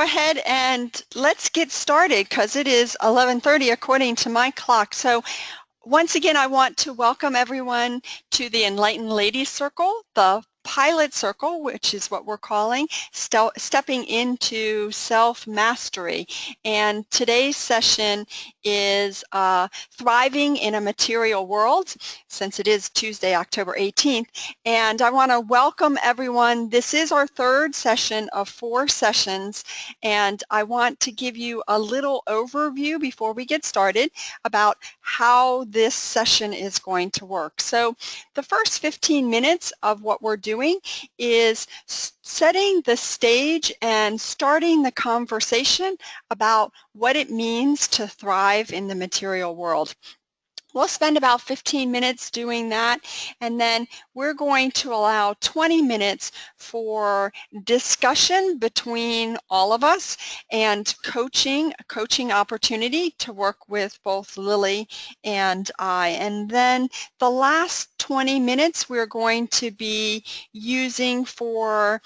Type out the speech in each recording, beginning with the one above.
Go ahead and let's get started because it is 11:30 according to my clock. So once again, I want to welcome everyone to the Enlightened Ladies Circle, the Pilot Circle, which is what we're calling Stepping into Self-Mastery. And today's session is Thriving in a Material World, since it is Tuesday, October 18th. And I want to welcome everyone. This is our third session of 4 sessions, and I want to give you a little overview before we get started about how this session is going to work. So the first 15 minutes of what we're doing is setting the stage and starting the conversation about what it means to thrive in the material world. We'll spend about 15 minutes doing that, and then we're going to allow 20 minutes for discussion between all of us and a coaching opportunity to work with both Lily and I. And then the last 20 minutes we're going to be using for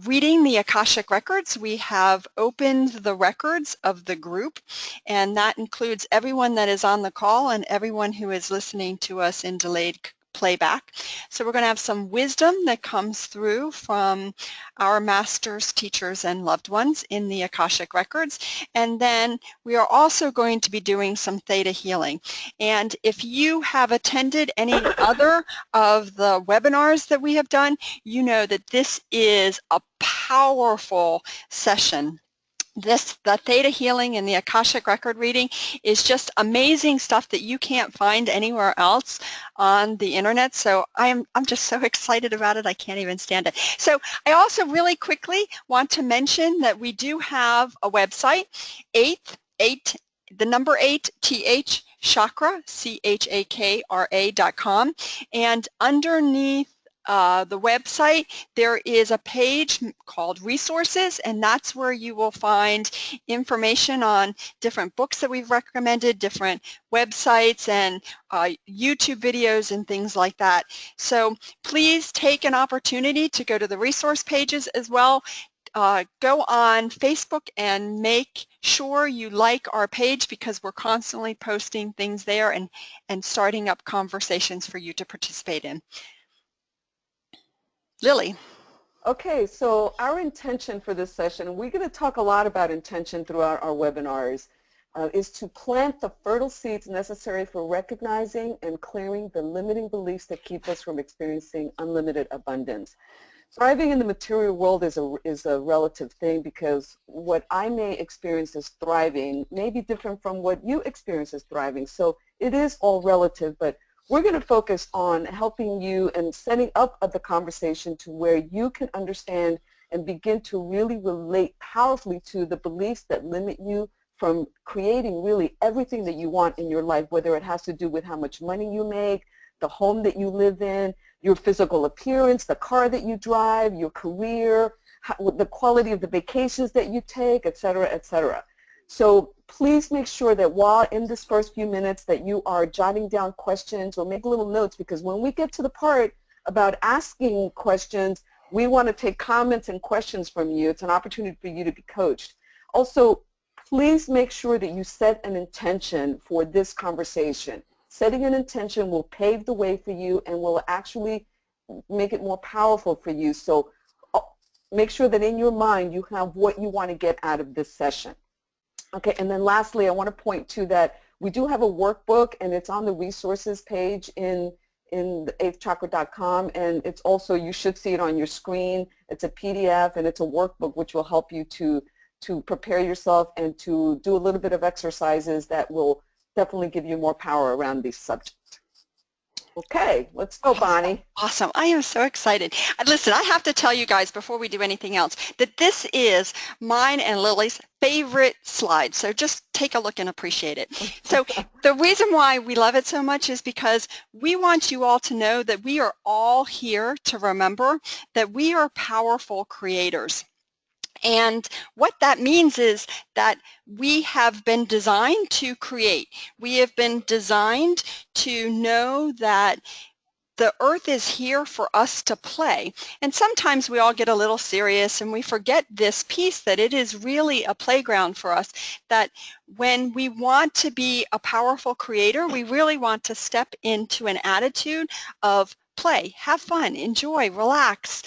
reading the Akashic Records. We have opened the records of the group, and that includes everyone that is on the call and everyone who is listening to us in delayed playback. So we're going to have some wisdom that comes through from our masters, teachers, and loved ones in the Akashic Records. And then we are also going to be doing some theta healing. And if you have attended any other of the webinars that we have done, you know that this is a powerful session. The theta healing and the Akashic record reading is just amazing stuff that you can't find anywhere else on the internet. So I'm just so excited about it. I can't even stand it. So I also really quickly want to mention that we do have a website, the number 8 TH chakra, CHAKRA.com, and underneath the website, there is a page called Resources, and that's where you will find information on different books that we've recommended, different websites, and YouTube videos and things like that. So please take an opportunity to go to the resource pages as well. Go on Facebook and make sure you like our page, because we're constantly posting things there and starting up conversations for you to participate in. Lily. Okay, so our intention for this session, we're going to talk a lot about intention throughout our webinars, is to plant the fertile seeds necessary for recognizing and clearing the limiting beliefs that keep us from experiencing unlimited abundance. Thriving in the material world is a relative thing, because what I may experience as thriving may be different from what you experience as thriving. So it is all relative, but we're going to focus on helping you and setting up the conversation to where you can understand and begin to really relate powerfully to the beliefs that limit you from creating really everything that you want in your life, whether it has to do with how much money you make, the home that you live in, your physical appearance, the car that you drive, your career, the quality of the vacations that you take, etc., etc. So please make sure that while in this first few minutes that you are jotting down questions or make little notes, because when we get to the part about asking questions, we want to take comments and questions from you. It's an opportunity for you to be coached. Also, please make sure that you set an intention for this conversation. Setting an intention will pave the way for you and will actually make it more powerful for you. So make sure that in your mind you have what you want to get out of this session. Okay, and then lastly, I want to point to that we do have a workbook, and it's on the resources page in the 8thchakra.com, and it's also, you should see it on your screen. It's a PDF, and it's a workbook which will help you to prepare yourself and to do a little bit of exercises that will definitely give you more power around these subjects. Okay, let's go, Bonnie. Awesome. I am so excited. Listen, I have to tell you guys before we do anything else that this is mine and Lily's favorite slide. So just take a look and appreciate it. So the reason why we love it so much is because we want you all to know that we are all here to remember that we are powerful creators. And what that means is that we have been designed to create. We have been designed to know that the earth is here for us to play. And sometimes we all get a little serious and we forget this piece, that it is really a playground for us, that when we want to be a powerful creator, we really want to step into an attitude of play, have fun, enjoy, relax,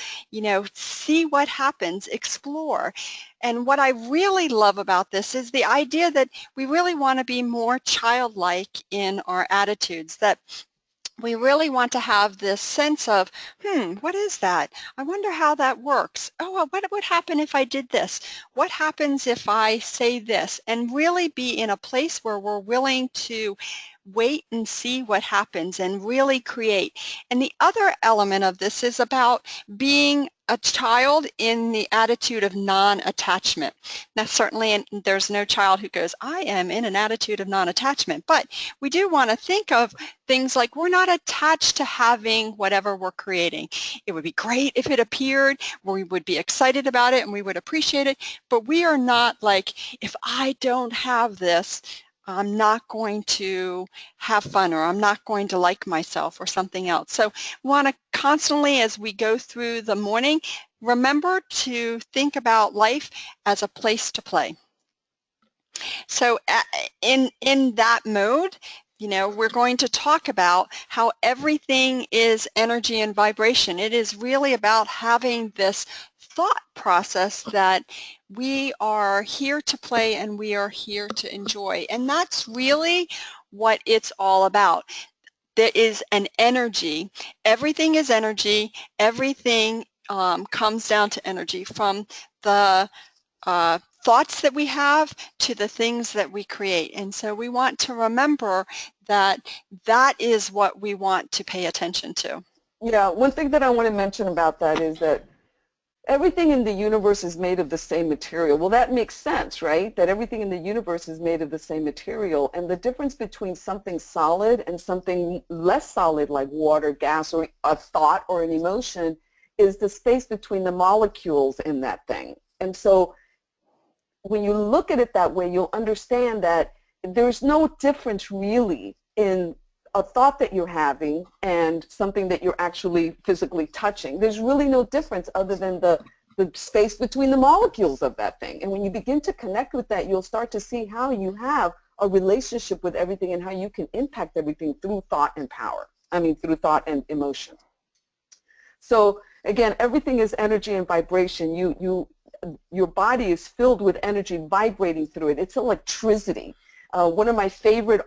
see what happens, explore. And what I really love about this is the idea that we really want to be more childlike in our attitudes, that we really want to have this sense of, what is that? I wonder how that works. Oh, well, what would happen if I did this? What happens if I say this? And really be in a place where we're willing to wait and see what happens and really create. And the other element of this is about being a child in the attitude of non-attachment. Now, certainly there's no child who goes, I am in an attitude of non-attachment, but we do want to think of things like we're not attached to having whatever we're creating. It would be great if it appeared, we would be excited about it and we would appreciate it, but we are not like, if I don't have this, I'm not going to have fun, or I'm not going to like myself, or something else. So we want to constantly, as we go through the morning, remember to think about life as a place to play. So in that mode, we're going to talk about how everything is energy and vibration. It is really about having this thought process that we are here to play and we are here to enjoy. And that's really what it's all about. There is an energy. Everything is energy. Everything comes down to energy, from the thoughts that we have to the things that we create. And so we want to remember that that is what we want to pay attention to. Yeah, one thing that I want to mention about that is that everything in the universe is made of the same material. Well, that makes sense, right? That everything in the universe is made of the same material. And the difference between something solid and something less solid, like water, gas, or a thought or an emotion, is the space between the molecules in that thing. And so when you look at it that way, you'll understand that there's no difference really in a thought that you're having and something that you're actually physically touching. There's really no difference other than the space between the molecules of that thing. And when you begin to connect with that, you'll start to see how you have a relationship with everything and how you can impact everything through thought and power. I mean, through thought and emotion. So again, everything is energy and vibration. Your body is filled with energy vibrating through it. It's electricity. One of my favorite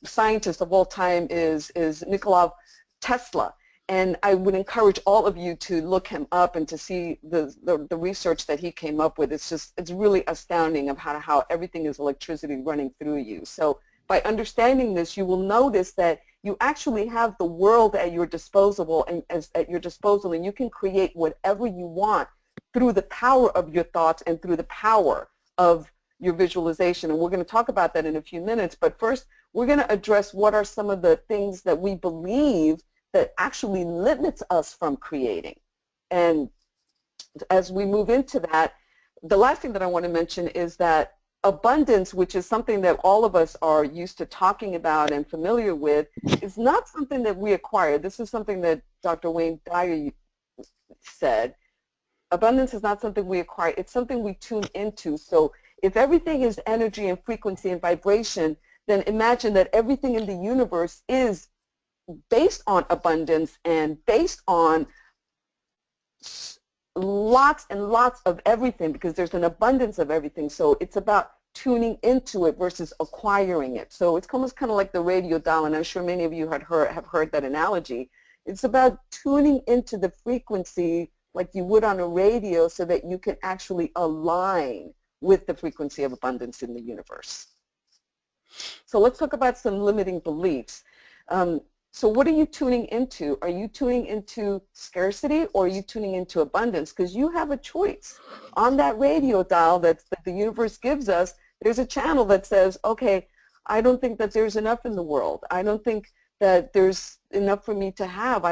scientists of all time is Nikola Tesla, and I would encourage all of you to look him up and to see the research that he came up with. It's really astounding of how everything is electricity running through you. So by understanding this, you will notice that you actually have the world at your disposal, and you can create whatever you want through the power of your thoughts and through the power of your visualization. And we're going to talk about that in a few minutes. But first, we're going to address what are some of the things that we believe that actually limits us from creating. And as we move into that, the last thing that I want to mention is that abundance, which is something that all of us are used to talking about and familiar with, is not something that we acquire. This is something that Dr. Wayne Dyer said. Abundance is not something we acquire. It's something we tune into. So if everything is energy and frequency and vibration, then imagine that everything in the universe is based on abundance and based on lots and lots of everything, because there's an abundance of everything. So it's about tuning into it versus acquiring it. So it's almost kind of like the radio dial, and I'm sure many of you have heard that analogy. It's about tuning into the frequency like you would on a radio, so that you can actually align with the frequency of abundance in the universe. So let's talk about some limiting beliefs. So what are you tuning into? Are you tuning into scarcity, or are you tuning into abundance? Because you have a choice. On that radio dial that the universe gives us, there's a channel that says, okay, I don't think that there's enough in the world. I don't think that there's enough for me to have.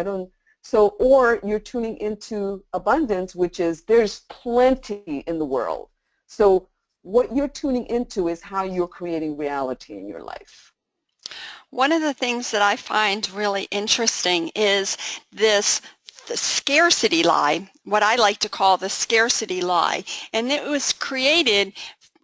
So, or you're tuning into abundance, which is there's plenty in the world. So what you're tuning into is how you're creating reality in your life. One of the things that I find really interesting is this the scarcity lie, what I like to call the scarcity lie. And it was created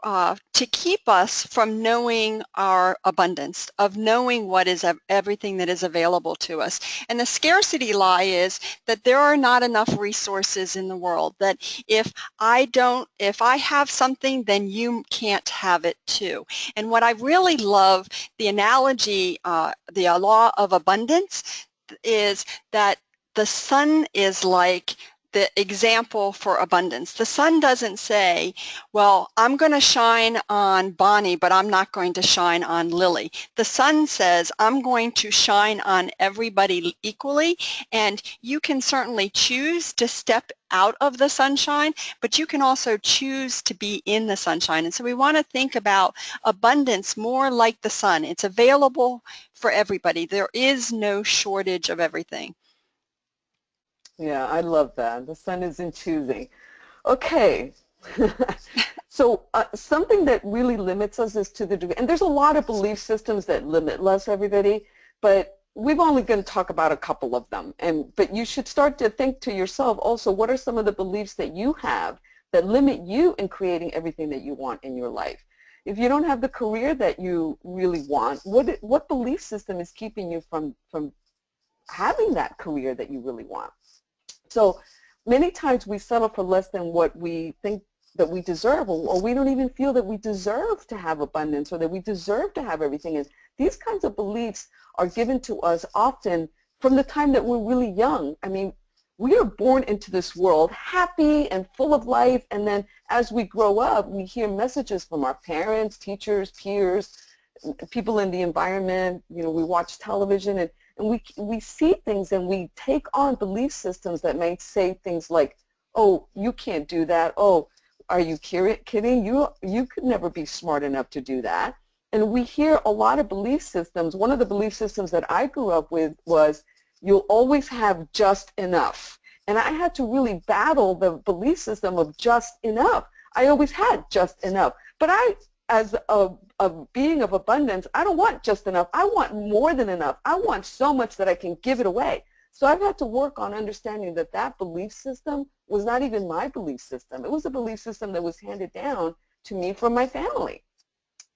to keep us from knowing our abundance, of knowing what is everything that is available to us. And the scarcity lie is that there are not enough resources in the world, that if I have something, then you can't have it too. And what I really love, the analogy, the law of abundance, is that the sun is like the example for abundance. The sun doesn't say, well, I'm going to shine on Bonnie, but I'm not going to shine on Lily. The sun says, I'm going to shine on everybody equally, and you can certainly choose to step out of the sunshine, but you can also choose to be in the sunshine. And so we want to think about abundance more like the sun. It's available for everybody. There is no shortage of everything. Yeah, I love that. The sun is in choosing. Okay. So something that really limits us is to the degree, and there's a lot of belief systems that limit us, everybody, but we've only going to talk about a couple of them. But you should start to think to yourself also, what are some of the beliefs that you have that limit you in creating everything that you want in your life? If you don't have the career that you really want, what belief system is keeping you from having that career that you really want? So many times we settle for less than what we think that we deserve, or we don't even feel that we deserve to have abundance or that we deserve to have everything. And these kinds of beliefs are given to us often from the time that we're really young. I mean, we are born into this world happy and full of life, and then as we grow up, we hear messages from our parents, teachers, peers, people in the environment. You know, we watch television, and we see things and we take on belief systems that may say things like, oh, you can't do that. Oh, are you kidding? You could never be smart enough to do that. And we hear a lot of belief systems. One of the belief systems that I grew up with was, you'll always have just enough. And I had to really battle the belief system of just enough. I always had just enough. But I, as a being of abundance, I don't want just enough. I want more than enough. I want so much that I can give it away. So I've had to work on understanding that that belief system was not even my belief system. It was a belief system that was handed down to me from my family.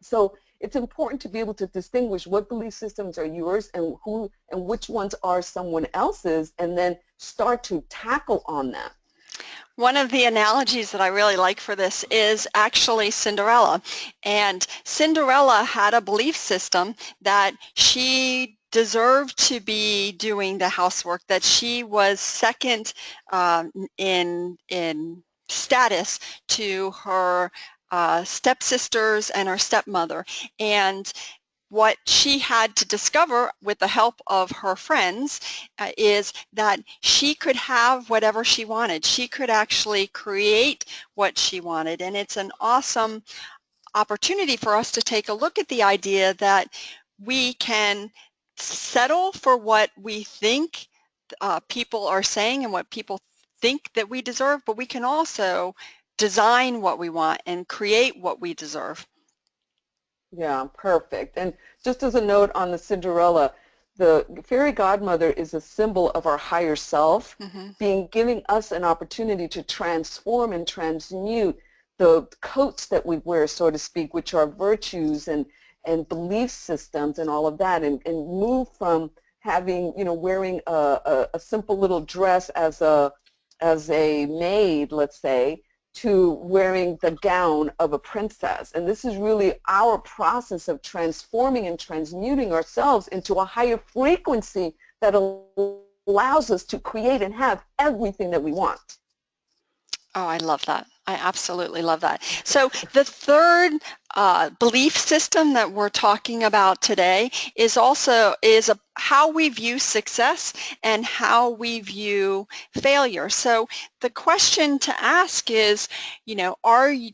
So it's important to be able to distinguish what belief systems are yours and who and which ones are someone else's, and then start to tackle on them. One of the analogies that I really like for this is actually Cinderella. And Cinderella had a belief system that she deserved to be doing the housework, that she was second in status to her stepsisters and her stepmother. And what she had to discover with the help of her friends is that she could have whatever she wanted. She could actually create what she wanted. And it's an awesome opportunity for us to take a look at the idea that we can settle for what we think people are saying and what people think that we deserve, but we can also design what we want and create what we deserve. Yeah, perfect. And just as a note on the Cinderella, the fairy godmother is a symbol of our higher self, giving us an opportunity to transform and transmute the coats that we wear, so to speak, which are virtues and belief systems and all of that, and move from having, you know, wearing a simple little dress as a maid, let's say, to wearing the gown of a princess. And this is really our process of transforming and transmuting ourselves into a higher frequency that allows us to create and have everything that we want. Oh, I love that. I absolutely love that. So the third belief system that we're talking about today is also how we view success and how we view failure. So the question to ask is, you know,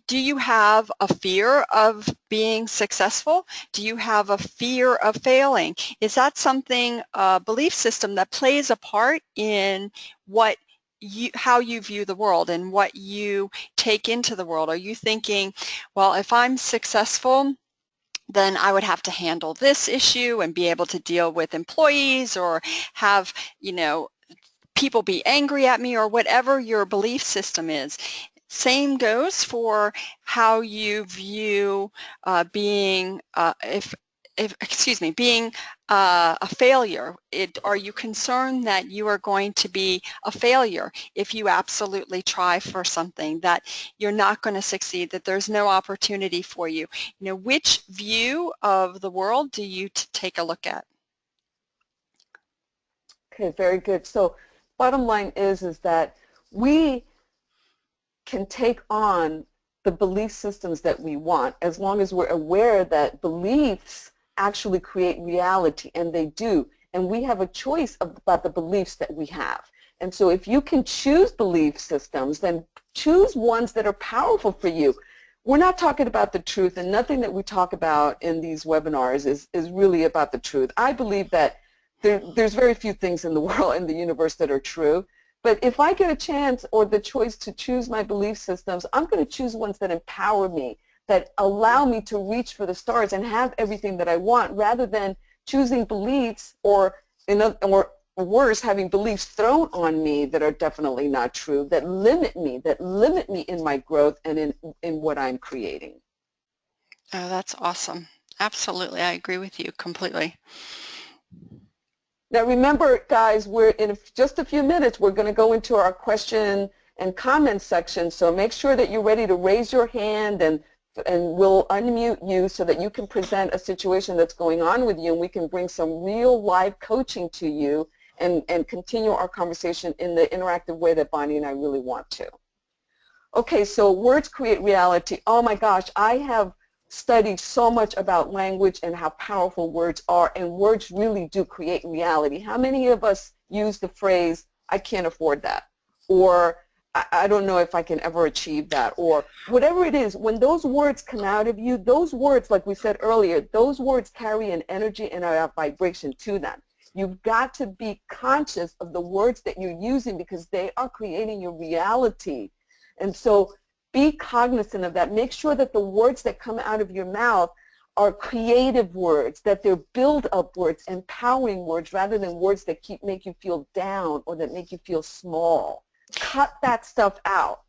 do you have a fear of being successful? Do you have a fear of failing? Is that something, a belief system that plays a part in how you view the world and what you take into the world? Are you thinking, well, if I'm successful, then I would have to handle this issue and be able to deal with employees or have, you know, people be angry at me or whatever your belief system is. Same goes for how you view being, being a failure. Are you concerned that you are going to be a failure if you absolutely try for something, that you're not going to succeed, that there's no opportunity for you? You know, which view of the world do you take a look at? Okay, very good. So bottom line is that we can take on the belief systems that we want as long as we're aware that beliefs actually create reality, and they do. And we have a choice about the beliefs that we have. And so if you can choose belief systems, then choose ones that are powerful for you. We're not talking about the truth, and nothing that we talk about in these webinars is really about the truth. I believe that there's very few things in the world, in the universe, that are true. But if I get a chance or the choice to choose my belief systems, I'm going to choose ones that empower me, that allow me to reach for the stars and have everything that I want, rather than choosing beliefs or worse, having beliefs thrown on me that are definitely not true, that limit me in my growth and in what I'm creating. Oh, that's awesome. Absolutely. I agree with you completely. Now remember, guys, we're in just a few minutes, we're going to go into our question and comment section, so make sure that you're ready to raise your hand, and we'll unmute you so that you can present a situation that's going on with you, and we can bring some real live coaching to you and continue our conversation in the interactive way that Bonnie and I really want to. Okay, so words create reality. Oh my gosh, I have studied so much about language and how powerful words are, and words really do create reality. How many of us use the phrase, I can't afford that, or I don't know if I can ever achieve that, or whatever it is? When those words come out of you, those words, like we said earlier, those words carry an energy and a vibration to them. You've got to be conscious of the words that you're using, because they are creating your reality. And so be cognizant of that. Make sure that the words that come out of your mouth are creative words, that they're build-up words, empowering words, rather than words that make you feel down or that make you feel small. Cut that stuff out.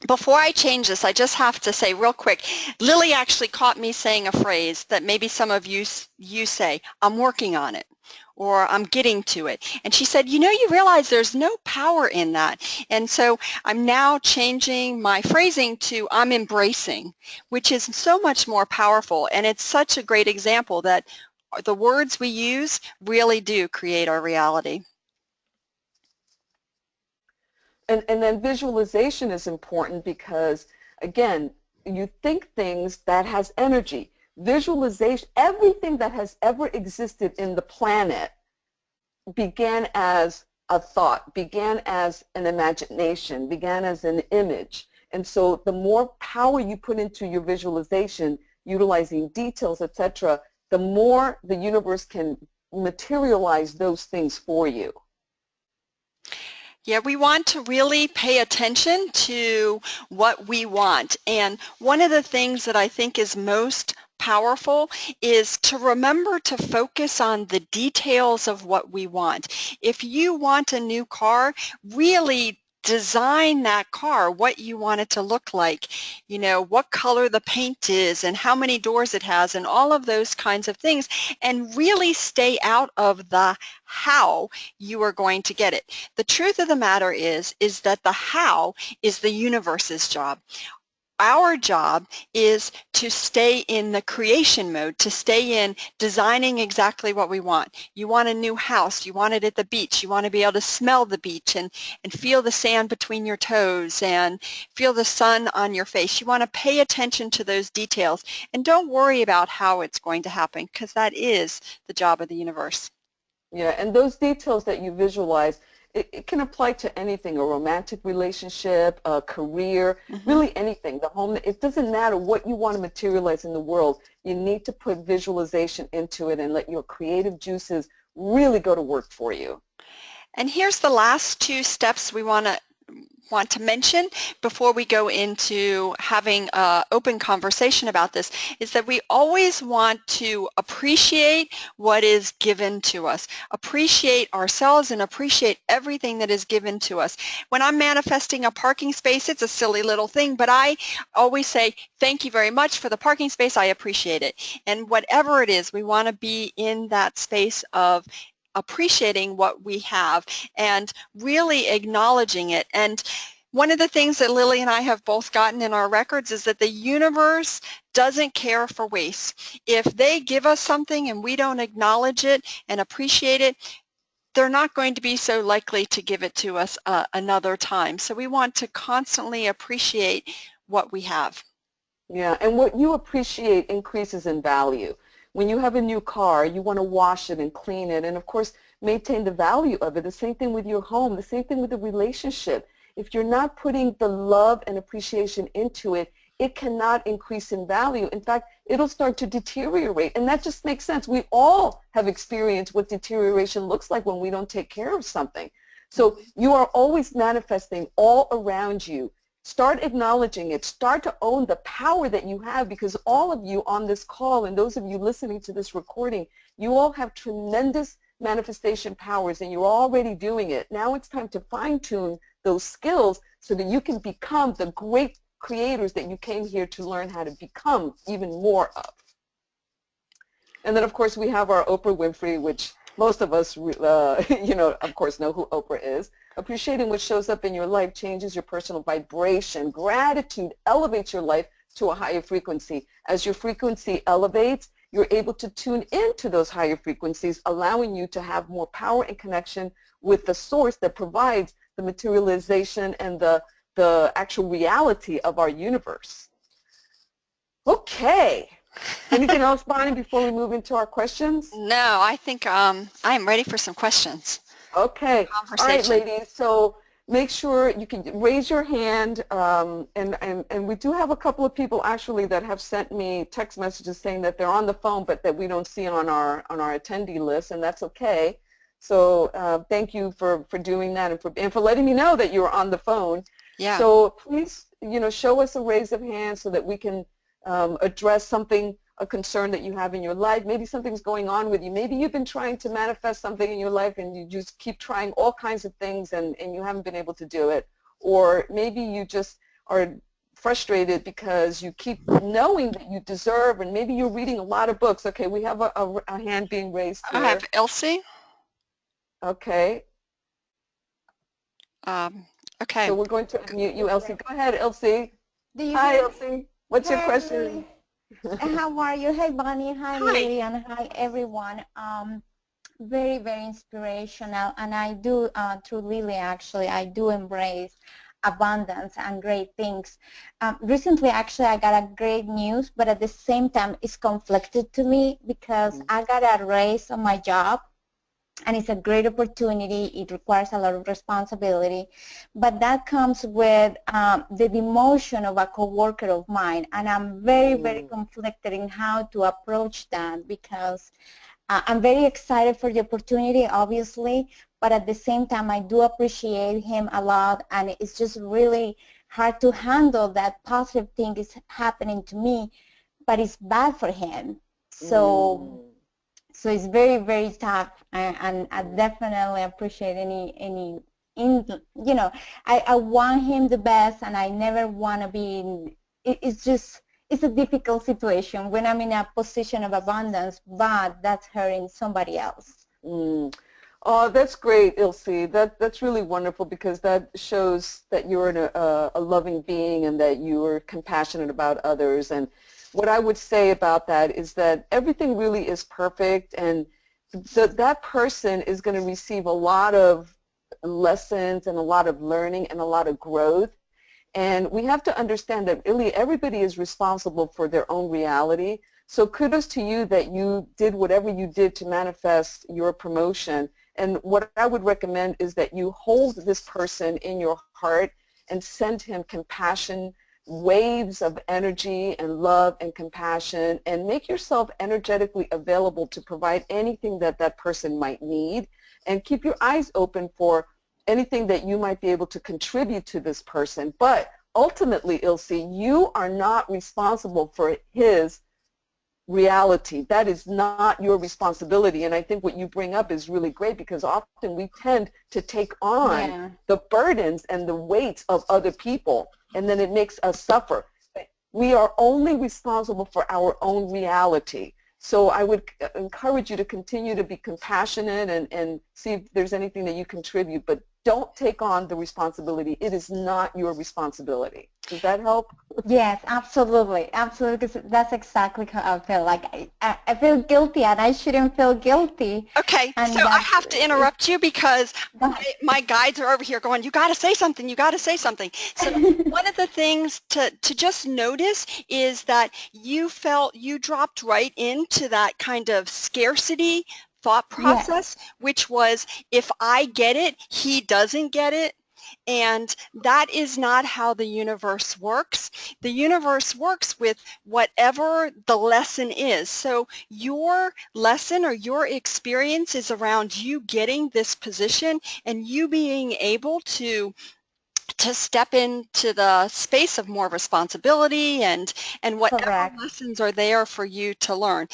Before I change this, I just have to say real quick, Lily actually caught me saying a phrase that maybe some of you say, I'm working on it, or I'm getting to it. And she said, you know, you realize there's no power in that. And so I'm now changing my phrasing to I'm embracing, which is so much more powerful. And it's such a great example that the words we use really do create our reality. And then visualization is important, because, again, you think things that has energy. Visualization, everything that has ever existed in the planet began as a thought, began as an imagination, began as an image. And so the more power you put into your visualization, utilizing details, etc., the more the universe can materialize those things for you. Yeah, we want to really pay attention to what we want. And one of the things that I think is most powerful is to remember to focus on the details of what we want. If you want a new car, really design that car, what you want it to look like, you know, what color the paint is and how many doors it has and all of those kinds of things, and really stay out of the how you are going to get it. The truth of the matter is that the how is the universe's job. Our job is to stay in the creation mode, to stay in designing exactly what we want. You want a new house, you want it at the beach, you want to be able to smell the beach and feel the sand between your toes and feel the sun on your face. You want to pay attention to those details and don't worry about how it's going to happen, because that is the job of the universe. Yeah, and those details that you visualize, it can apply to anything, a romantic relationship, a career, really anything. The home, it doesn't matter what you want to materialize in the world. You need to put visualization into it and let your creative juices really go to work for you. And here's the last two steps we want to want to mention before we go into having an open conversation about this is that we always want to appreciate what is given to us, appreciate ourselves and appreciate everything that is given to us. When I'm manifesting a parking space, it's a silly little thing, but I always say, thank you very much for the parking space, I appreciate it. And whatever it is, we want to be in that space of appreciating what we have and really acknowledging it. And one of the things that Lily and I have both gotten in our records is that the universe doesn't care for waste. If they give us something and we don't acknowledge it and appreciate it, they're not going to be so likely to give it to us another time. So we want to constantly appreciate what we have. Yeah, and what you appreciate increases in value. When you have a new car, you want to wash it and clean it and, of course, maintain the value of it. The same thing with your home, the same thing with the relationship. If you're not putting the love and appreciation into it, it cannot increase in value. In fact, it'll start to deteriorate, and that just makes sense. We all have experienced what deterioration looks like when we don't take care of something. So you are always manifesting all around you. Start acknowledging it. Start to own the power that you have, because all of you on this call and those of you listening to this recording, you all have tremendous manifestation powers and you're already doing it. Now it's time to fine-tune those skills so that you can become the great creators that you came here to learn how to become even more of. And then, of course, we have our Oprah Winfrey, which most of us, of course, know who Oprah is. Appreciating what shows up in your life changes your personal vibration. Gratitude elevates your life to a higher frequency. As your frequency elevates, you're able to tune into those higher frequencies, allowing you to have more power and connection with the source that provides the materialization and the actual reality of our universe. Okay. Anything else, Bonnie, before we move into our questions? No, I think I am ready for some questions. Okay. All right, ladies. So make sure you can raise your hand, and we do have a couple of people actually that have sent me text messages saying that they're on the phone, but that we don't see on our attendee list, and that's okay. So thank you for doing that and for letting me know that you were on the phone. Yeah. So please, show us a raise of hands so that we can address something, a concern that you have in your life. Maybe something's going on with you. Maybe you've been trying to manifest something in your life and you just keep trying all kinds of things and you haven't been able to do it. Or maybe you just are frustrated because you keep knowing that you deserve, and maybe you're reading a lot of books. Okay, we have a hand being raised here. I have ELC. Okay. Okay. So we're going to unmute you, Elsie. Go ahead, Elsie. Hi, Elsie. What's your question? How are you? Hey, Bonnie. Hi, Lily, and hi, everyone. Very, very inspirational, and I do, through Lily, actually, I do embrace abundance and great things. Recently, actually, I got a great news, but at the same time, it's conflicted to me because I got a raise on my job, and it's a great opportunity. It requires a lot of responsibility, but that comes with the demotion of a coworker of mine, and I'm very, very conflicted in how to approach that because I'm very excited for the opportunity, obviously, but at the same time, I do appreciate him a lot, and it's just really hard to handle that positive thing is happening to me, but it's bad for him. So it's very, very tough, and I definitely appreciate I want him the best, and I never want to be in, it's a difficult situation when I'm in a position of abundance, but that's hurting somebody else. Oh, that's great, Ilse. That's really wonderful, because that shows that you're a loving being and that you are compassionate about others. And what I would say about that is that everything really is perfect, and that person is going to receive a lot of lessons and a lot of learning and a lot of growth. And we have to understand that really everybody is responsible for their own reality. So kudos to you that you did whatever you did to manifest your promotion. And what I would recommend is that you hold this person in your heart and send him compassion, waves of energy and love and compassion, and make yourself energetically available to provide anything that that person might need. And keep your eyes open for anything that you might be able to contribute to this person. But ultimately, Ilse, you are not responsible for his reality. That is not your responsibility. And I think what you bring up is really great, because often we tend to take on the burdens and the weights of other people, and then it makes us suffer. We are only responsible for our own reality. So I would encourage you to continue to be compassionate and see if there's anything that you contribute, but don't take on the responsibility. It is not your responsibility. Does that help? Yes, absolutely, absolutely. Because that's exactly how I feel. Like I feel guilty, and I shouldn't feel guilty. Okay, And so I have to interrupt you because my guides are over here going, you got to say something, you got to say something. So one of the things to just notice is that you dropped right into that kind of scarcity thought process, which was, if I get it, he doesn't get it. And that is not how the universe works. The universe works with whatever the lesson is. So your lesson or your experience is around you getting this position and you being able to step into the space of more responsibility and whatever lessons are there for you to learn.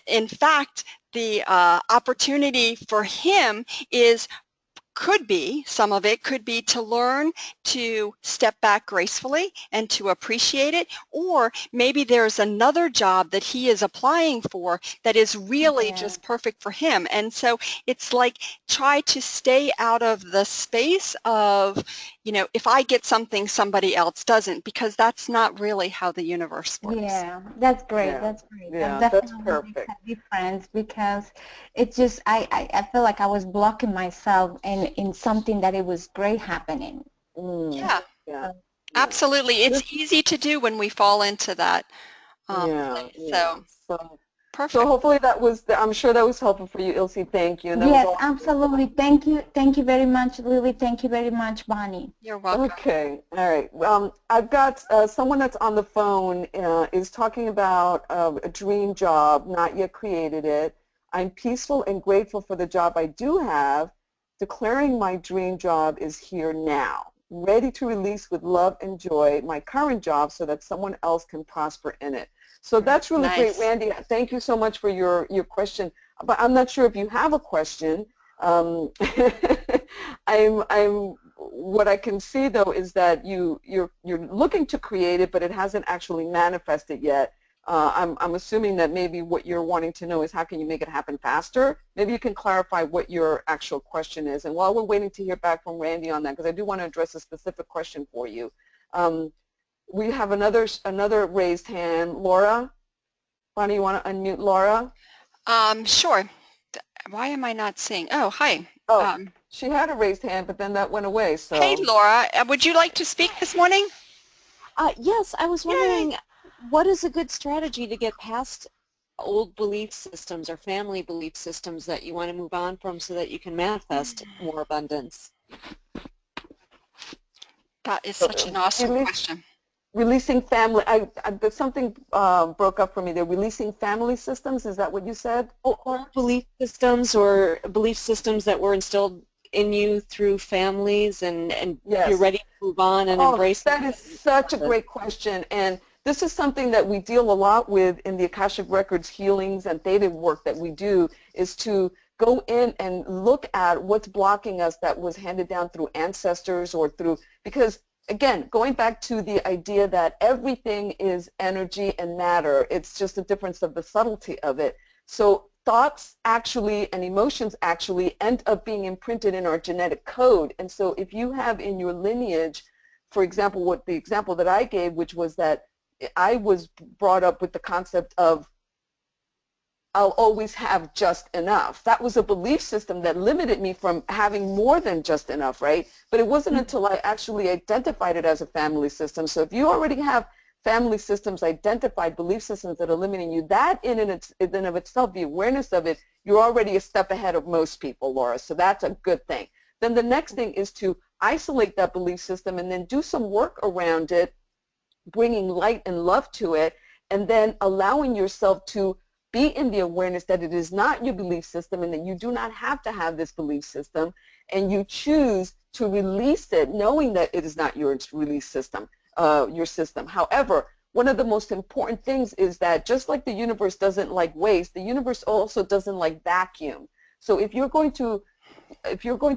In fact, the opportunity for him some of it could be to learn to step back gracefully and to appreciate it, or maybe there's another job that he is applying for that is really just perfect for him. And so it's like, try to stay out of the space of, if I get something somebody else doesn't, because that's not really how the universe works. Yeah, that's great. Yeah. That's great. Yeah, That that's definitely perfect. makes a difference, because it just I feel like I was blocking myself in something that it was great happening. Yeah. Yeah. Absolutely. It's easy to do when we fall into that. So perfect. So hopefully I'm sure that was helpful for you, Ilse. Thank you. And that Yes, was absolutely. Thank you. Thank you very much, Lily. Thank you very much, Bonnie. You're welcome. Okay. All right. I've got someone that's on the phone is talking about a dream job, not yet created it. I'm peaceful and grateful for the job I do have. Declaring my dream job is here now. Ready to release with love and joy my current job so that someone else can prosper in it. So that's really great, Randy. Thank you so much for your question. But I'm not sure if you have a question. What I can see though is that you're looking to create it, but it hasn't actually manifested yet. I'm assuming that maybe what you're wanting to know is how can you make it happen faster? Maybe you can clarify what your actual question is. And while we're waiting to hear back from Randy on that, because I do want to address a specific question for you. We have another raised hand. Laura? Bonnie, you want to unmute Laura? Sure. Why am I not seeing? Oh, hi. Oh, she had a raised hand, but then that went away. So. Hey, Laura. Would you like to speak this morning? Yes, I was wondering, what is a good strategy to get past old belief systems or family belief systems that you want to move on from so that you can manifest more abundance? That is such an awesome question. Releasing family, something broke up for me there. Releasing family systems, is that what you said? Or belief systems that were instilled in you through families, and you're ready to move on and embrace that is such a great question. And this is something that we deal a lot with in the Akashic Records healings and theta work that we do, is to go in and look at what's blocking us that was handed down through ancestors or through, because again, going back to the idea that everything is energy and matter, it's just a difference of the subtlety of it. So thoughts actually and emotions actually end up being imprinted in our genetic code. And so if you have in your lineage, for example, what the example that I gave, which was that I was brought up with the concept of I'll always have just enough. That was a belief system that limited me from having more than just enough, right? But it wasn't until I actually identified it as a family system. So if you already have family systems, identified belief systems that are limiting you, that in and of itself, the awareness of it, you're already a step ahead of most people, Laura. So that's a good thing. Then the next thing is to isolate that belief system and then do some work around it, bringing light and love to it, and then allowing yourself to be in the awareness that it is not your belief system and that you do not have to have this belief system, and you choose to release it knowing that it is not your release system, your system. However, one of the most important things is that just like the universe doesn't like waste, the universe also doesn't like vacuum. So if you're going to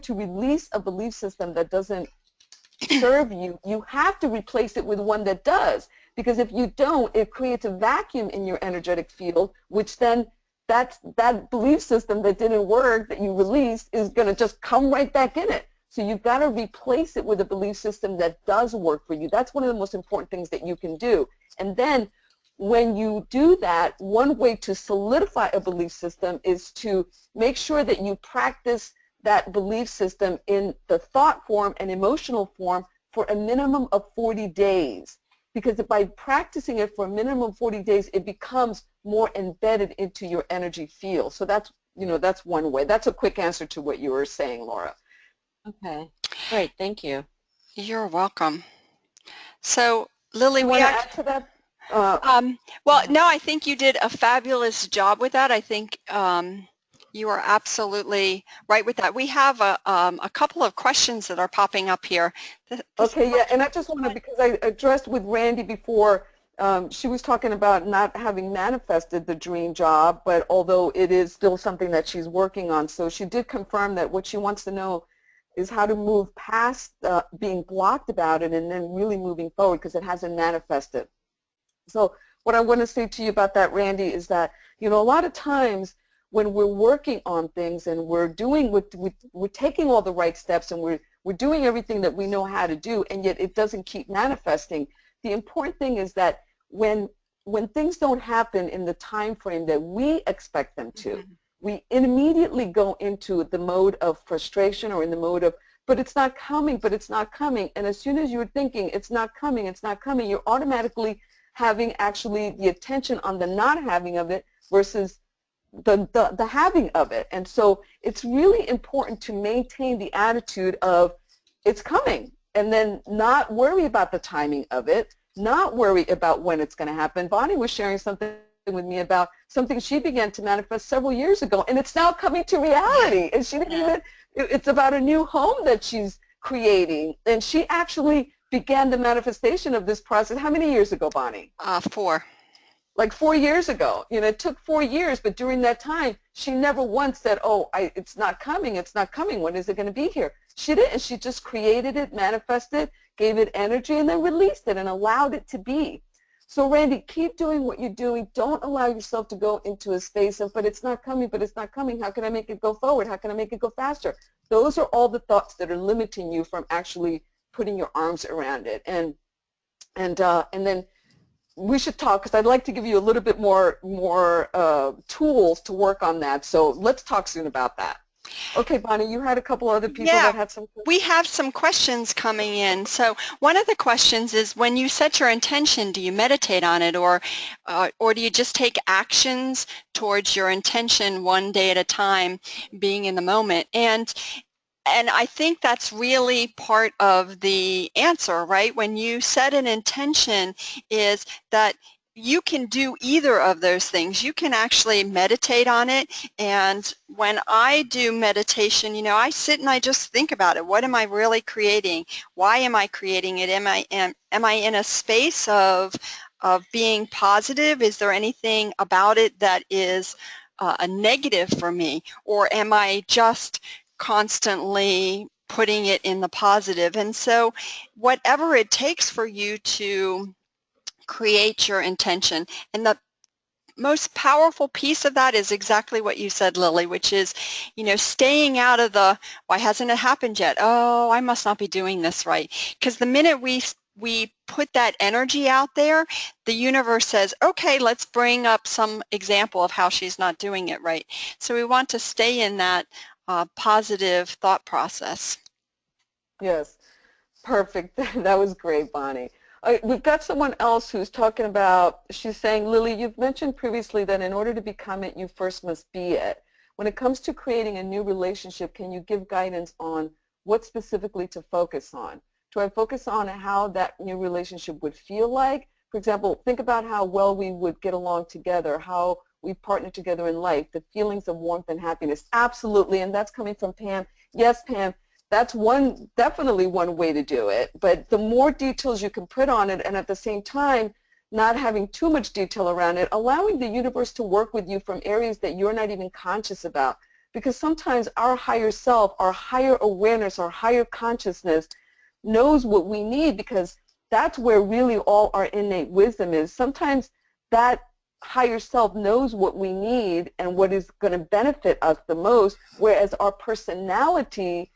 release a belief system that doesn't serve you, you have to replace it with one that does. Because if you don't, it creates a vacuum in your energetic field, which then that belief system that didn't work, that you released, is going to just come right back in it. So you've got to replace it with a belief system that does work for you. That's one of the most important things that you can do. And then when you do that, one way to solidify a belief system is to make sure that you practice that belief system in the thought form and emotional form for a minimum of 40 days. Because by practicing it for a minimum of 40 days, it becomes more embedded into your energy field. So that's, that's one way. That's a quick answer to what you were saying, Laura. Okay, great, thank you. You're welcome. So, Lily, you want to add to that? Well, no, I think you did a fabulous job with that. I think you are absolutely right with that. We have a couple of questions that are popping up here. Okay, yeah, and I just want to, because I addressed with Randy before, she was talking about not having manifested the dream job, but although it is still something that she's working on. So she did confirm that what she wants to know is how to move past being blocked about it and then really moving forward because it hasn't manifested. So what I want to say to you about that, Randy, is that, a lot of times when we're working on things and we're doing, we're taking all the right steps and we're doing everything that we know how to do, and yet it doesn't keep manifesting. The important thing is that when things don't happen in the time frame that we expect them to, we immediately go into the mode of frustration or in the mode of, but it's not coming, but it's not coming. And as soon as you're thinking it's not coming, you're automatically having actually the attention on the not having of it versus the having of it. And so it's really important to maintain the attitude of it's coming and then not worry about the timing of it, not worry about when it's going to happen. Bonnie was sharing something with me about something she began to manifest several years ago, and it's now coming to reality. And she didn't even, it's about a new home that she's creating, and she actually began the manifestation of this process. How many years ago, Bonnie? 4. Like 4 years ago. It took 4 years, but during that time, she never once said, oh, it's not coming, when is it going to be here? She didn't. She just created it, manifested, gave it energy, and then released it and allowed it to be. So, Randy, keep doing what you're doing. Don't allow yourself to go into a space of, but it's not coming, how can I make it go forward? How can I make it go faster? Those are all the thoughts that are limiting you from actually putting your arms around it. And then we should talk, because I'd like to give you a little bit more tools to work on that. So let's talk soon about that. Okay, Bonnie, you had a couple other people that had some questions. We have some questions coming in. So one of the questions is, when you set your intention, do you meditate on it, or do you just take actions towards your intention one day at a time, being in the moment? And I think that's really part of the answer, right? When you set an intention, is that you can do either of those things. You can actually meditate on it, and when I do meditation, I sit and I just think about it. What am I really creating? Why am I creating it? Am I in a space of being positive? Is there anything about it that is a negative for me? Or am I just constantly putting it in the positive? And so whatever it takes for you to create your intention. And the most powerful piece of that is exactly what you said, Lily, which is, staying out of the, why hasn't it happened yet? Oh, I must not be doing this right. Because the minute we put that energy out there, the universe says, okay, let's bring up some example of how she's not doing it right. So we want to stay in that positive thought process. Yes, perfect. That was great, Bonnie. We've got someone else who's talking about, she's saying, Lily, you've mentioned previously that in order to become it, you first must be it. When it comes to creating a new relationship, can you give guidance on what specifically to focus on? Do I focus on how that new relationship would feel like? For example, think about how well we would get along together, how we've partnered together in life, the feelings of warmth and happiness. Absolutely, and that's coming from Pam. Yes, Pam, that's definitely one way to do it, but the more details you can put on it, and at the same time, not having too much detail around it, allowing the universe to work with you from areas that you're not even conscious about. Because sometimes our higher self, our higher awareness, our higher consciousness knows what we need, because that's where really all our innate wisdom is. Sometimes that higher self knows what we need and what is going to benefit us the most, whereas our personality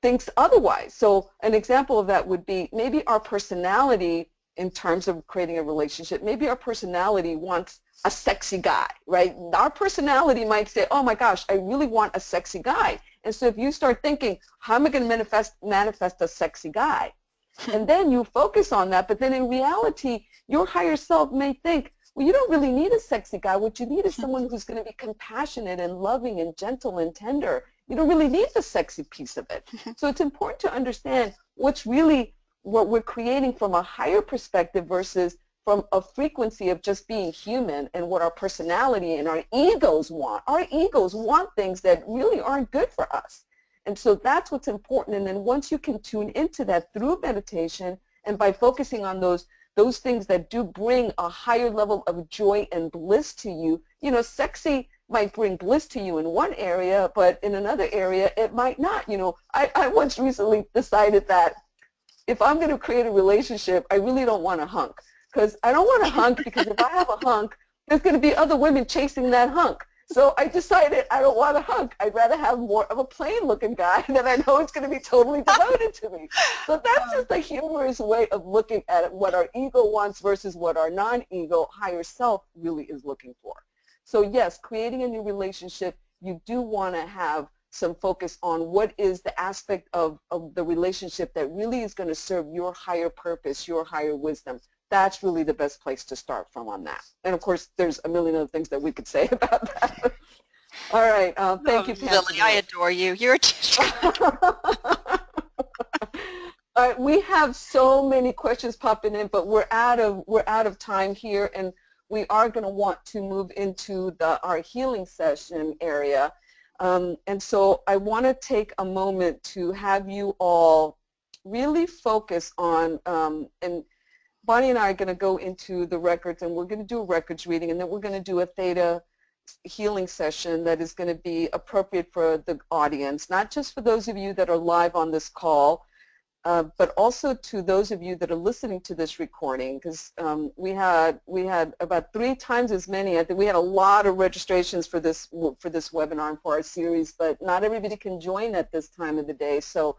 thinks otherwise. So an example of that would be maybe our personality, in terms of creating a relationship, maybe our personality wants a sexy guy, right? Our personality might say, oh my gosh, I really want a sexy guy. And so if you start thinking, how am I going to manifest a sexy guy? And then you focus on that, but then in reality, your higher self may think, well, you don't really need a sexy guy. What you need is someone who's going to be compassionate and loving and gentle and tender. You don't really need the sexy piece of it. So it's important to understand what's really what we're creating from a higher perspective versus from a frequency of just being human, and what our personality and our egos want. Our egos want things that really aren't good for us. And so that's what's important. And then once you can tune into that through meditation and by focusing on those things that do bring a higher level of joy and bliss to you, you know, sexy might bring bliss to you in one area, but in another area it might not. You know, I once recently decided that if I'm going to create a relationship, I really don't want a hunk. Because I don't want a hunk, because if I have a hunk, there's going to be other women chasing that hunk. So I decided I don't want a hunk. I'd rather have more of a plain-looking guy that I know is going to be totally devoted to me. So that's just a humorous way of looking at what our ego wants versus what our non-ego higher self really is looking for. So yes, creating a new relationship, you do want to have some focus on what is the aspect of the relationship that really is going to serve your higher purpose, your higher wisdom. That's really the best place to start from on that. And of course, there's a million other things that we could say about that. All right, thank you, Pam. Lily, I adore you. You're just All right, we have so many questions popping in, but we're out of time here, and we are going to want to move into our healing session area. And so I want to take a moment to have you all really focus on, and Bonnie and I are going to go into the records, and we're going to do a records reading, and then we're going to do a theta healing session that is going to be appropriate for the audience, not just for those of you that are live on this call, but also to those of you that are listening to this recording, because we had about 3 times as many. I think we had a lot of registrations for this webinar and for our series, but not everybody can join at this time of the day. So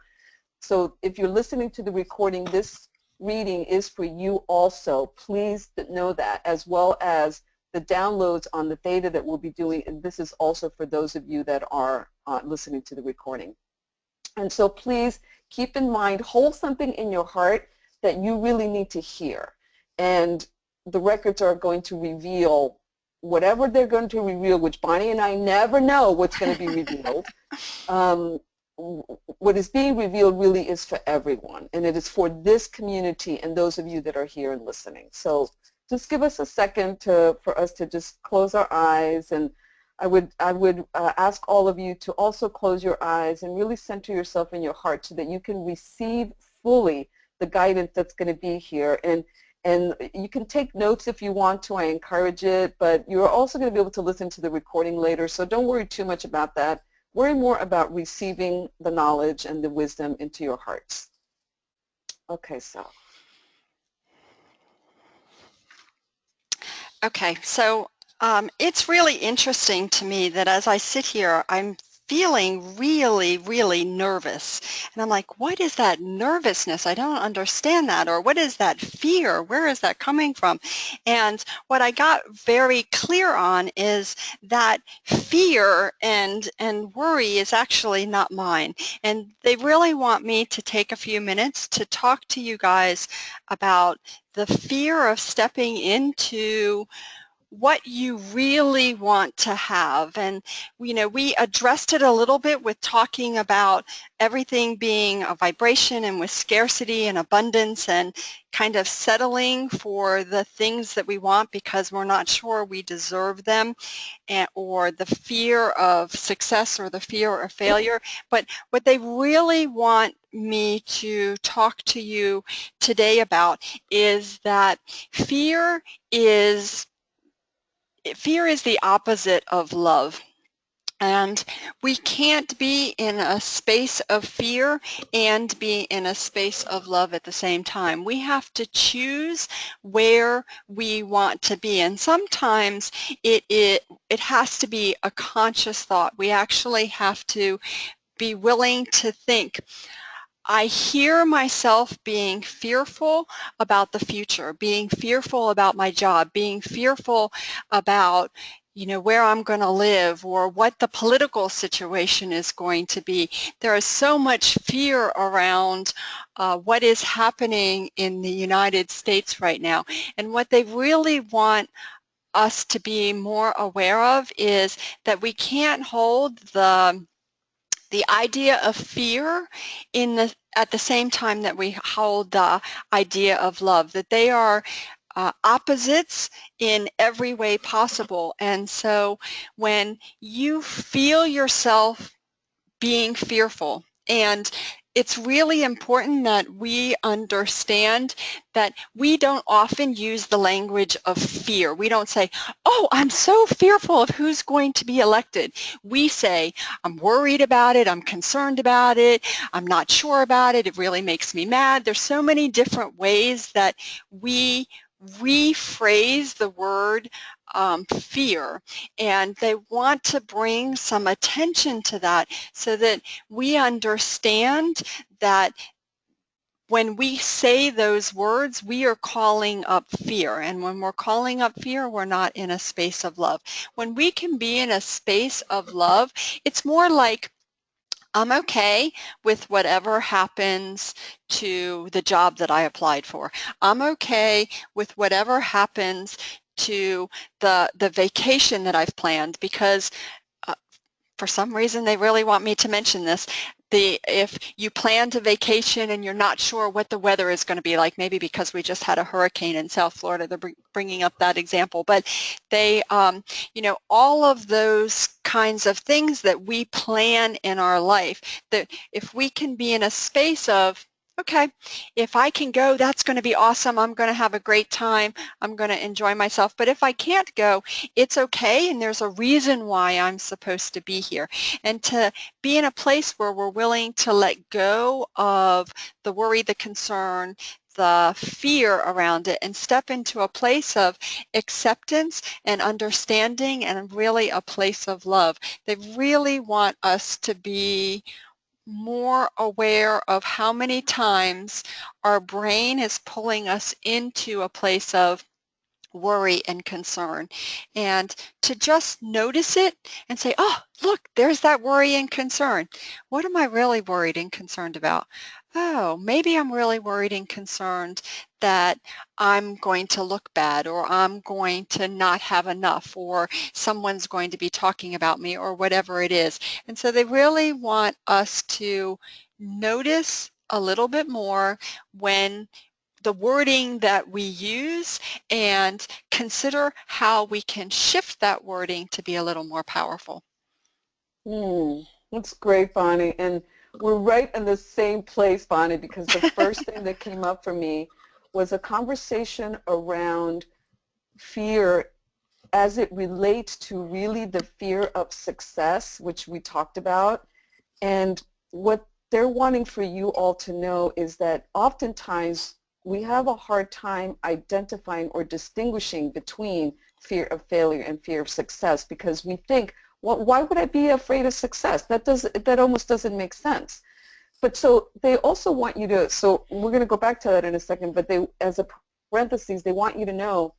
if you're listening to the recording, this reading is for you also. Please know that, as well as the downloads on the theta that we'll be doing, and this is also for those of you that are listening to the recording. And so please keep in mind, hold something in your heart that you really need to hear. And the records are going to reveal whatever they're going to reveal, which Bonnie and I never know what's going to be revealed. What is being revealed really is for everyone, and it is for this community and those of you that are here and listening. So just give us a second for us to just close our eyes, and I would ask all of you to also close your eyes and really center yourself in your heart so that you can receive fully the guidance that's going to be here. And you can take notes if you want to. I encourage it, but you're also going to be able to listen to the recording later, so don't worry too much about that. Worry more about receiving the knowledge and the wisdom into your hearts. Okay, so. Okay, so it's really interesting to me that as I sit here, I'm feeling really, really nervous. And I'm like, what is that nervousness? I don't understand that. Or what is that fear? Where is that coming from? And what I got very clear on is that fear and worry is actually not mine. And they really want me to take a few minutes to talk to you guys about the fear of stepping into what you really want to have. And, you know, we addressed it a little bit with talking about everything being a vibration and with scarcity and abundance and kind of settling for the things that we want because we're not sure we deserve them, and, or the fear of success or the fear of failure. But what they really want me to talk to you today about is that fear is the opposite of love. And we can't be in a space of fear and be in a space of love at the same time. We have to choose where we want to be. And sometimes it has to be a conscious thought. We actually have to be willing to think, I hear myself being fearful about the future, being fearful about my job, being fearful about, you know, where I'm going to live or what the political situation is going to be. There is so much fear around what is happening in the United States right now. And what they really want us to be more aware of is that we can't hold the idea of fear at the same time that we hold the idea of love, that they are opposites in every way possible. And so when you feel yourself being fearful, and it's really important that we understand that we don't often use the language of fear. We don't say, oh, I'm so fearful of who's going to be elected. We say, I'm worried about it, I'm concerned about it, I'm not sure about it, it really makes me mad. There's so many different ways that we rephrase the word fear, and they want to bring some attention to that so that we understand that when we say those words, we are calling up fear. And when we're calling up fear, we're not in a space of love. When we can be in a space of love, it's more like, I'm okay with whatever happens to the job that I applied for. I'm okay with whatever happens to the vacation that I've planned, because for some reason they really want me to mention this. If you planned a vacation and you're not sure what the weather is going to be like, maybe because we just had a hurricane in South Florida, they're bringing up that example, but they, you know, all of those kinds of things that we plan in our life, that if we can be in a space of, okay, if I can go, that's going to be awesome. I'm going to have a great time. I'm going to enjoy myself. But if I can't go, it's okay, and there's a reason why I'm supposed to be here. And to be in a place where we're willing to let go of the worry, the concern, the fear around it, and step into a place of acceptance and understanding, and really a place of love. They really want us to be more aware of how many times our brain is pulling us into a place of worry and concern, and to just notice it and say, oh, look, there's that worry and concern. What am I really worried and concerned about? Oh, maybe I'm really worried and concerned that I'm going to look bad, or I'm going to not have enough, or someone's going to be talking about me, or whatever it is. And so they really want us to notice a little bit more when the wording that we use, and consider how we can shift that wording to be a little more powerful. That's great, Bonnie. And we're right in the same place, Bonnie, because the first thing that came up for me was a conversation around fear as it relates to really the fear of success, which we talked about. And what they're wanting for you all to know is that oftentimes we have a hard time identifying or distinguishing between fear of failure and fear of success, because we think, well, why would I be afraid of success? That almost doesn't make sense. But so they also want you to, so we're going to go back to that in a second, but they, as a parenthesis, they want you to know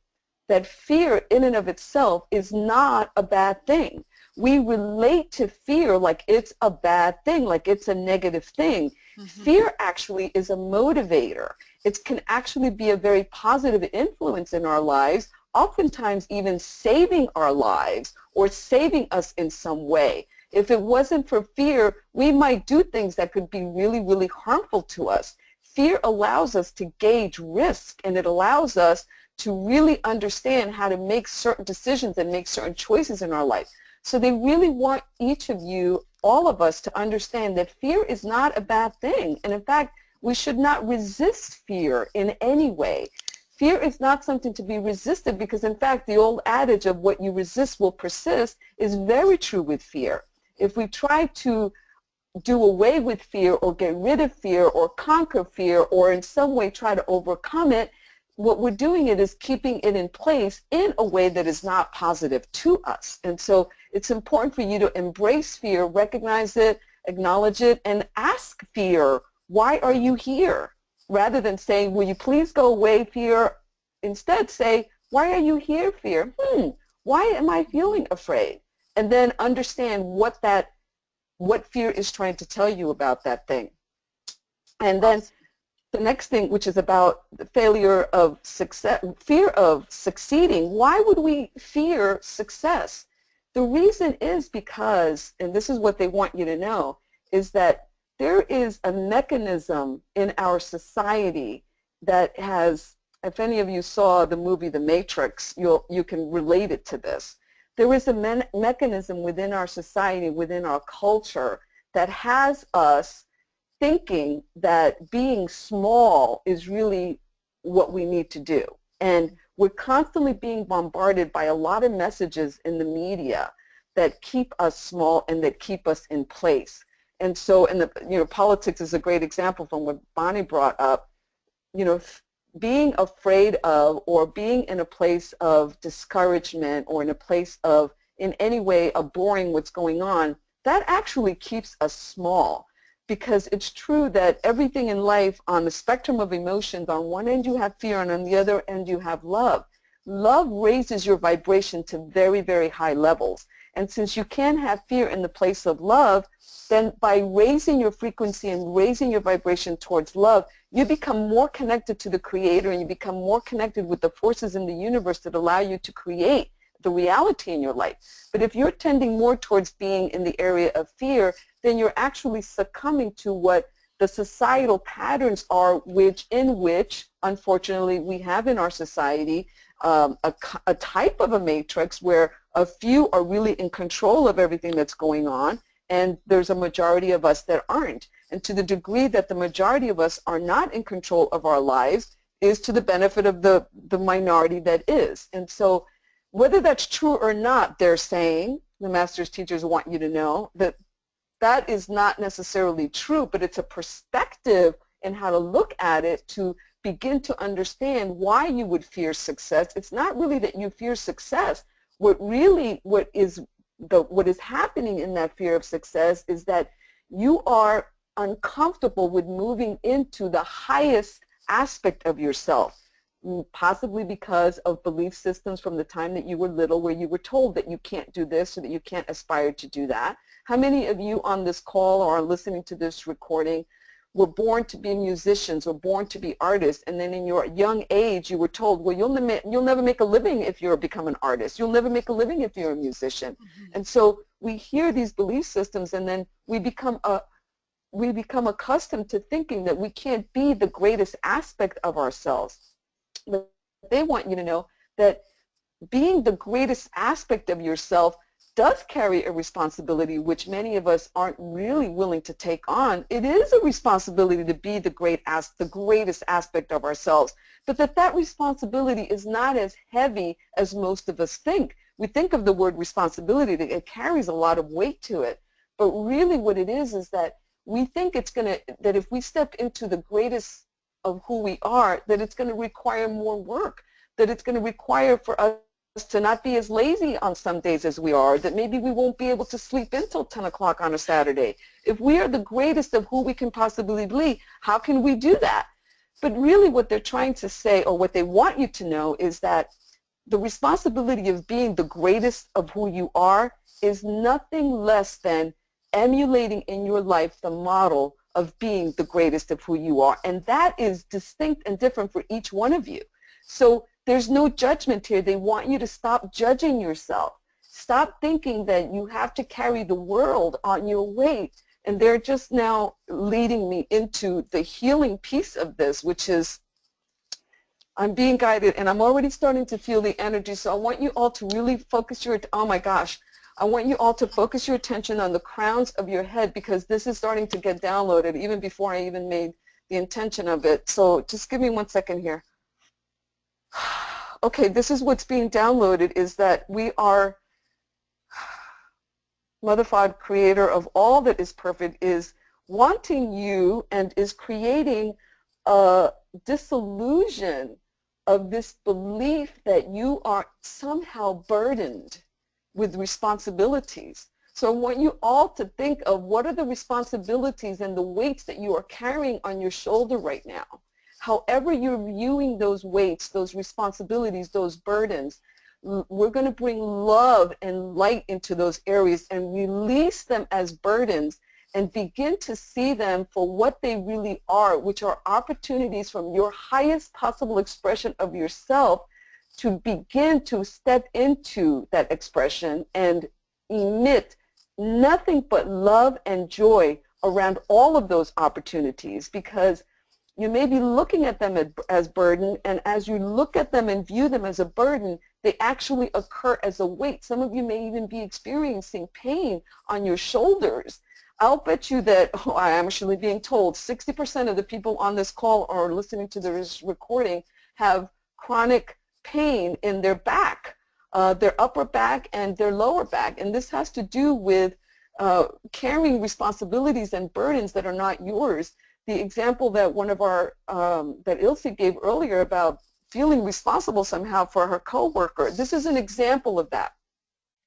that fear in and of itself is not a bad thing. We relate to fear like it's a bad thing, like it's a negative thing. Fear actually is a motivator. It can actually be a very positive influence in our lives, oftentimes even saving our lives or saving us in some way. If it wasn't for fear, we might do things that could be really, really harmful to us. Fear allows us to gauge risk, and it allows us to really understand how to make certain decisions and make certain choices in our life. So they really want each of you, all of us, to understand that fear is not a bad thing. And in fact, we should not resist fear in any way. Fear is not something to be resisted because, in fact, the old adage of what you resist will persist is very true with fear. If we try to do away with fear or get rid of fear or conquer fear or in some way try to overcome it, what we're doing is keeping it in place in a way that is not positive to us. And so it's important for you to embrace fear, recognize it, acknowledge it, and ask fear, why are you here? Rather than saying, will you please go away, fear? Instead say, why are you here, fear? Why am I feeling afraid? And then understand what fear is trying to tell you about that thing. And then the next thing, which is about the failure of success, fear of succeeding. Why would we fear success? The reason is because, and this is what they want you to know, is that there is a mechanism in our society that has, if any of you saw the movie The Matrix, you can relate it to this. There is a mechanism within our society, within our culture, that has us thinking that being small is really what we need to do. And we're constantly being bombarded by a lot of messages in the media that keep us small and that keep us in place. And so, politics is a great example from what Bonnie brought up. Being afraid of or being in a place of discouragement or in a place of, in any way, abhorring what's going on, that actually keeps us small. Because it's true that everything in life, on the spectrum of emotions, on one end you have fear and on the other end you have love. Love raises your vibration to very, very high levels. And since you can have fear in the place of love, then by raising your frequency and raising your vibration towards love, you become more connected to the Creator and you become more connected with the forces in the universe that allow you to create the reality in your life. But if you're tending more towards being in the area of fear, then you're actually succumbing to what the societal patterns are, in which, unfortunately, we have in our society a type of a matrix where a few are really in control of everything that's going on, and there's a majority of us that aren't. And to the degree that the majority of us are not in control of our lives is to the benefit of the minority that is. And so whether that's true or not, they're saying, the master's teachers want you to know, that that is not necessarily true, but it's a perspective in how to look at it to begin to understand why you would fear success. It's not really that you fear success. What is happening in that fear of success is that you are uncomfortable with moving into the highest aspect of yourself, possibly because of belief systems from the time that you were little where you were told that you can't do this or that you can't aspire to do that. How many of you on this call or are listening to this recording were born to be musicians or born to be artists, and then in your young age you were told, well, you'll never make a living if you become an artist. You'll never make a living if you're a musician. And so we hear these belief systems, and then we become accustomed to thinking that we can't be the greatest aspect of ourselves. But they want you to know that being the greatest aspect of yourself does carry a responsibility which many of us aren't really willing to take on. It is a responsibility to be the greatest aspect of ourselves, but that responsibility is not as heavy as most of us think. We think of the word responsibility, that it carries a lot of weight to it, but really what it is that we think that if we step into the greatest of who we are, that it's going to require more work, that it's going to require for us to not be as lazy on some days as we are, that maybe we won't be able to sleep until 10 o'clock on a Saturday. If we are the greatest of who we can possibly be, how can we do that? But really what they're trying to say, or what they want you to know, is that the responsibility of being the greatest of who you are is nothing less than emulating in your life the model of being the greatest of who you are. And that is distinct and different for each one of you. So there's no judgment here. They want you to stop judging yourself. Stop thinking that you have to carry the world on your weight. And they're just now leading me into the healing piece of this, which is I'm being guided, and I'm already starting to feel the energy. So I want you all to really focus your, oh my gosh, I want you all to focus your attention on the crowns of your head, because this is starting to get downloaded even before I even made the intention of it. So just give me 1 second here. Okay, this is what's being downloaded, is that we are, Mother Father, creator of all that is perfect, is wanting you and is creating a disillusion of this belief that you are somehow burdened with responsibilities. So I want you all to think of what are the responsibilities and the weights that you are carrying on your shoulder right now. However you're viewing those weights, those responsibilities, those burdens, we're going to bring love and light into those areas and release them as burdens and begin to see them for what they really are, which are opportunities from your highest possible expression of yourself to begin to step into that expression and emit nothing but love and joy around all of those opportunities, because you may be looking at them as burden, and as you look at them and view them as a burden, they actually occur as a weight. Some of you may even be experiencing pain on your shoulders. I'll bet you that, I'm actually being told, 60% of the people on this call or listening to this recording have chronic pain in their back, their upper back and their lower back. And this has to do with carrying responsibilities and burdens that are not yours. The example that one of our, that ELC gave earlier about feeling responsible somehow for her coworker, this is an example of that.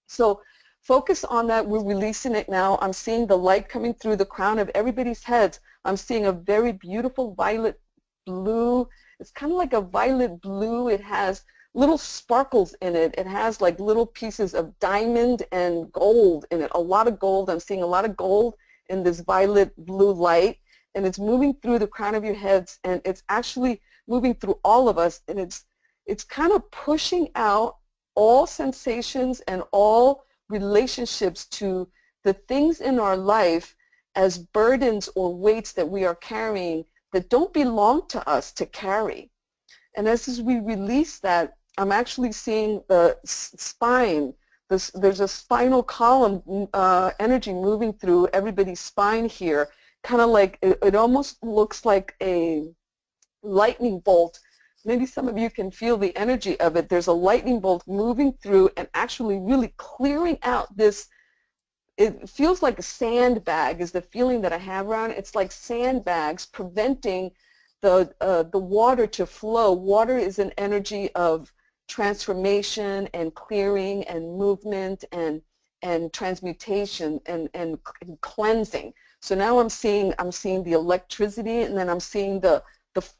So focus on that. We're releasing it now. I'm seeing the light coming through the crown of everybody's heads. I'm seeing a very beautiful violet blue. It's kind of like a violet blue. It has little sparkles in it. It has like little pieces of diamond and gold in it, a lot of gold. I'm seeing a lot of gold in this violet blue light, and it's moving through the crown of your heads, and it's actually moving through all of us, and it's kind of pushing out all sensations and all relationships to the things in our life as burdens or weights that we are carrying that don't belong to us to carry. And as we release that, I'm actually seeing the spine. There's a spinal column energy moving through everybody's spine here, kind of like, it almost looks like a lightning bolt. Maybe some of you can feel the energy of it. There's a lightning bolt moving through and actually really clearing out this. It feels like a sandbag is the feeling that I have around it. It's like sandbags preventing the water to flow. Water is an energy of transformation and clearing and movement and transmutation and cleansing. So now I'm seeing the electricity, and then I'm seeing the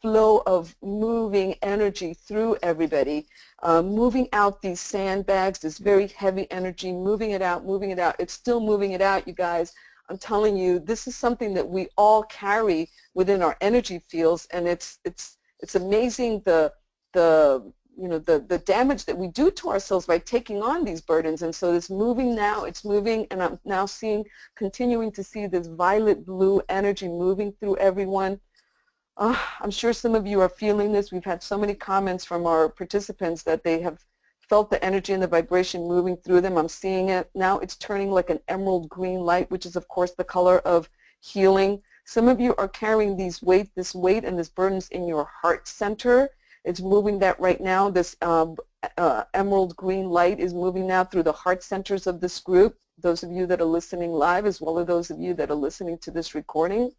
flow of moving energy through everybody, moving out these sandbags, this very heavy energy, moving it out, moving it out. It's still moving it out, you guys. I'm telling you, this is something that we all carry within our energy fields, and it's amazing the damage that we do to ourselves by taking on these burdens. And so it's moving now, it's moving, and I'm now continuing to see this violet blue energy moving through everyone. I'm sure some of you are feeling this. We've had so many comments from our participants that they have felt the energy and the vibration moving through them. I'm seeing it. Now it's turning like an emerald green light, which is, of course, the color of healing. Some of you are carrying this weight and this burdens in your heart center. It's moving that right now. This emerald green light is moving now through the heart centers of this group, those of you that are listening live, as well as those of you that are listening to this recording.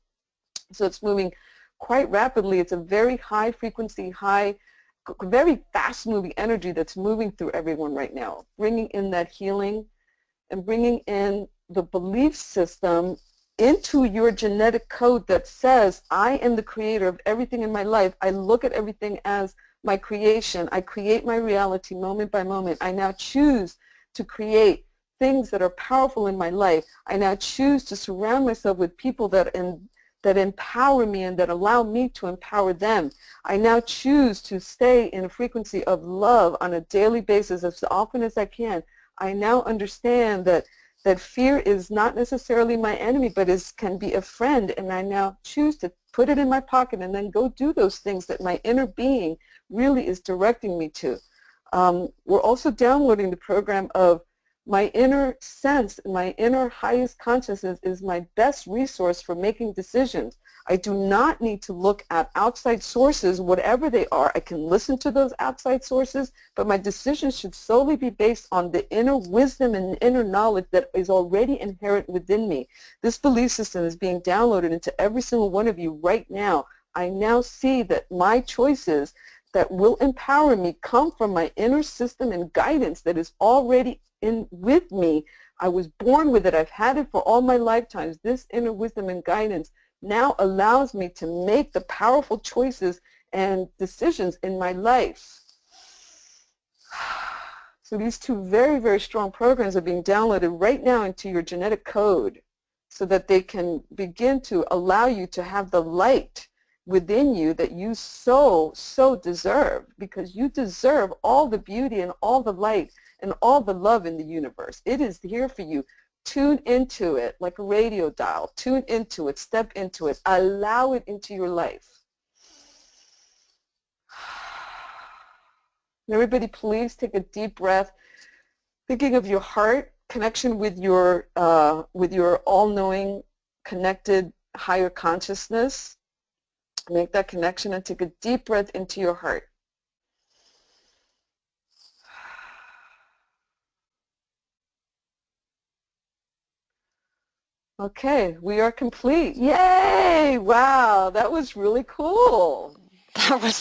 So it's moving quite rapidly. It's a very high frequency, very fast moving energy that's moving through everyone right now, bringing in that healing and bringing in the belief system into your genetic code that says, I am the creator of everything in my life. I look at everything as my creation. I create my reality moment by moment. I now choose to create things that are powerful in my life. I now choose to surround myself with people that that empower me and that allow me to empower them. I now choose to stay in a frequency of love on a daily basis as often as I can. I now understand that fear is not necessarily my enemy, but can be a friend, and I now choose to put it in my pocket and then go do those things that my inner being really is directing me to. We're also downloading the program of my inner sense, my inner highest consciousness is my best resource for making decisions. I do not need to look at outside sources, whatever they are. I can listen to those outside sources, but my decisions should solely be based on the inner wisdom and inner knowledge that is already inherent within me. This belief system is being downloaded into every single one of you right now. I now see that my choices that will empower me come from my inner system and guidance that is already with me. I was born with it. I've had it for all my lifetimes. This inner wisdom and guidance now allows me to make the powerful choices and decisions in my life. So these two very, very strong programs are being downloaded right now into your genetic code so that they can begin to allow you to have the light within you that you so deserve, because you deserve all the beauty and all the light and all the love in the universe. It is here for you. Tune into it like a radio dial. Tune into it. Step into it. Allow it into your life. Everybody, please take a deep breath, thinking of your heart, connection with your all-knowing, connected, higher consciousness. Make that connection and take a deep breath into your heart. Okay, we are complete. Yay! Wow, that was really cool. That was